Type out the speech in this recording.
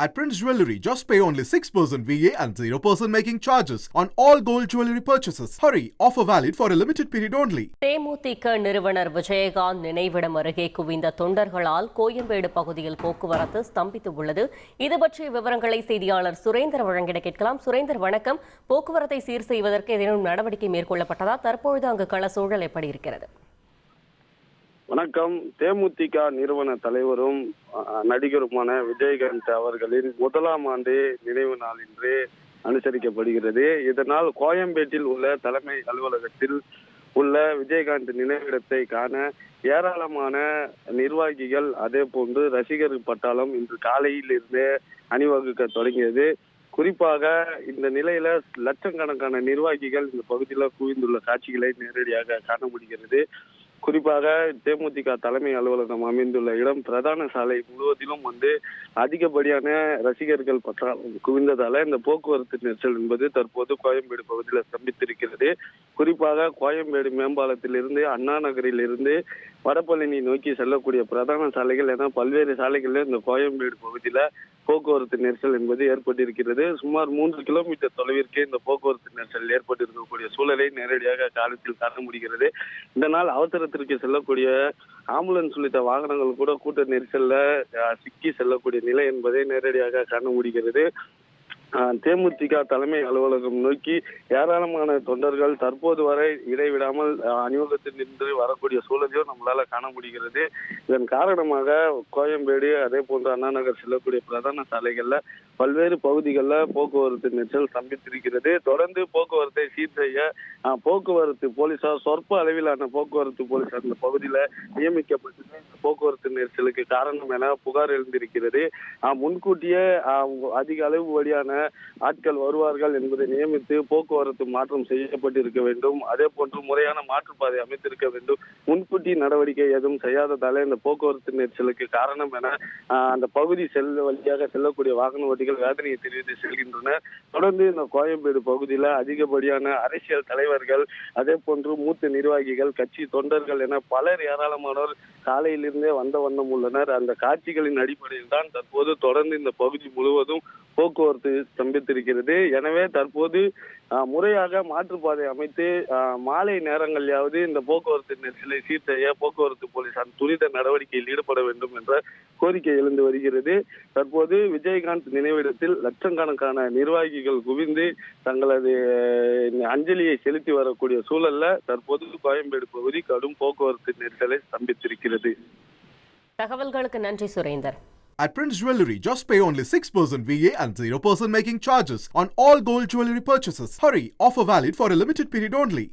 At Prince Jewellery, just pay only 6% VA and 0% making charges on all gold jewellery purchases. Hurry, offer valid for a limited period only. தேமுதிக நிறுவனர் விஜயகாந்த் நினைவிடம் அருகே குவிந்த தொண்டர்களால் கோயம்பேடு பகுதியில் போக்குவரத்து ஸ்தம்பித்து உள்ளது. இது பற்றிய விவரங்களை செய்தியாளர் சுரேந்தர் வழங்கிட கேட்கலாம். சுரேந்தர் வணக்கம். போக்குவரத்தை சீர் செய்வதற்கு ஏதேனும் நடவடிக்கை மேற்கொள்ளப்பட்டதா? தற்பொழுது அங்கு கள சூழல் எப்படி இருக்கிறது? வணக்கம். தேமுதிக நிறுவன தலைவரும் நடிகருமான விஜயகாந்த் அவர்களின் முதலாம் ஆண்டு நினைவு நாள் இன்று அனுசரிக்கப்படுகிறது. இதனால் கோயம்பேட்டில் உள்ள தலைமை அலுவலகத்தில் உள்ள விஜயகாந்த் நினைவிடத்தை காண ஏராளமான நிர்வாகிகள் அதே போன்று ரசிகர் பட்டாளம் இன்று காலையில் இருந்தே அணிவகுக்க தொடங்கியது. குறிப்பாக இந்த நிலையில லட்சக்கணக்கான நிர்வாகிகள் இந்த பகுதியில் குவிந்துள்ள காட்சிகளை நேரடியாக காண முடிகிறது. குறிப்பாக தேமுதிக தலைமை அலுவலகம் அமைந்துள்ள இடம் பிரதான சாலை முழுவதிலும் அதிகப்படியான ரசிகர்கள் பற்றாலும் குவிந்ததால இந்த போக்குவரத்து நெரிசல் என்பது தற்போது கோயம்பேடு பகுதியில் ஸ்தம்பித்திருக்கிறது. குறிப்பாக கோயம்பேடு மேம்பாலத்தில் இருந்து அண்ணா நகரில் இருந்து வடபழனி நோக்கி செல்லக்கூடிய பிரதான சாலைகள் என பல்வேறு சாலைகளில் இந்த கோயம்பேடு பகுதியில போக்குவரத்து நெரிசல் என்பது ஏற்பட்டிருக்கிறது. சுமார் 3 கிலோமீட்டர் தொலைவிற்கு இந்த போக்குவரத்து நெரிசல் ஏற்பட்டிருக்கக்கூடிய சூழலை நேரடியாக காலத்தில் காண முடிகிறது. இதனால் அவசரத்திற்கு செல்லக்கூடிய ஆம்புலன்ஸ் உள்ளிட்ட வாகனங்கள் கூட கூட்ட நெரிசல்ல சிக்கி செல்லக்கூடிய நிலை என்பதை நேரடியாக காண முடிகிறது. தேமுதிக தலைமை அலுவலகம் நோக்கி ஏராளமான தொண்டர்கள் தற்போது வரை இடைவிடாமல் அணிவகுத்தில் நின்று வரக்கூடிய சூழலையும் நம்மளால காண முடிகிறது. இதன் காரணமாக கோயம்பேடு அதே போன்று அண்ணா நகர் செல்லக்கூடிய பிரதான சாலைகள்ல பல்வேறு பகுதிகளில் போக்குவரத்து நெரிசல் ஸ்தம்பித்திருக்கிறது. தொடர்ந்து போக்குவரத்தை சீர் செய்ய போக்குவரத்து போலீசார் சொற்ப அளவிலான போக்குவரத்து போலீசார் இந்த பகுதியில நியமிக்கப்பட்டு இந்த போக்குவரத்து நெரிசலுக்கு காரணம் என புகார் எழுந்திருக்கிறது. முன்கூட்டியே அதிக அளவு வழியான ஆட்கள் வருவார்கள் என்பதை நியமித்து போக்குவரத்து மாற்றம் செய்யப்பட்டிருக்க வேண்டும். அதே போன்று முறையான மாற்றுப்பாதை அமைத்திருக்க வேண்டும். முன்கூட்டி நடவடிக்கை எதுவும் செய்யாததாலே இந்த போக்குவரத்து நெரிசலுக்கு காரணம் என அந்த பகுதி வழியாக செல்லக்கூடிய வாகன ஓட்டிகள் வேதனையை தெரிவித்து செல்கின்றனர். தொடர்ந்து இந்த கோயம்பேடு பகுதியில அதிகப்படியான அரசியல் தலைவர்கள் அதே போன்று மூத்த நிர்வாகிகள் கட்சி தொண்டர்கள் என பலர் ஏராளமானோர் காலையிலிருந்தே வந்த வண்ணம் உள்ளனர். அந்த காட்சிகளின் அடிப்படையில் தான் தற்போது தொடர்ந்து இந்த பகுதி முழுவதும் போக்குவரத்து ஸ்தம்பித்திருக்கிறது. எனவே தற்போது முறையாக மாற்றுப்பாதை அமைத்து மாலை நேரங்களிலாவது இந்த போக்குவரத்து நெரிசலை சீர் செய்ய போக்குவரத்து போலீசார் துரித நடவடிக்கையில் ஈடுபட வேண்டும் என்ற கோரிக்கை எழுந்து வருகிறது. தற்போது விஜயகாந்த் நினைவிடத்தில் லட்சக்கணக்கான நிர்வாகிகள் குவிந்து தங்களது அஞ்சலியை செலுத்தி வரக்கூடிய சூழல்ல தற்போது கோயம்பேடு பகுதி கடும் போக்குவரத்து நெரிசலை ஸ்தம்பித்திருக்கிறது. தகவல்களுக்கு நன்றி Surender. At Prince Jewellery, just pay only 6% VA and 0% making charges on all gold jewellery purchases. Hurry, offer valid for a limited period only.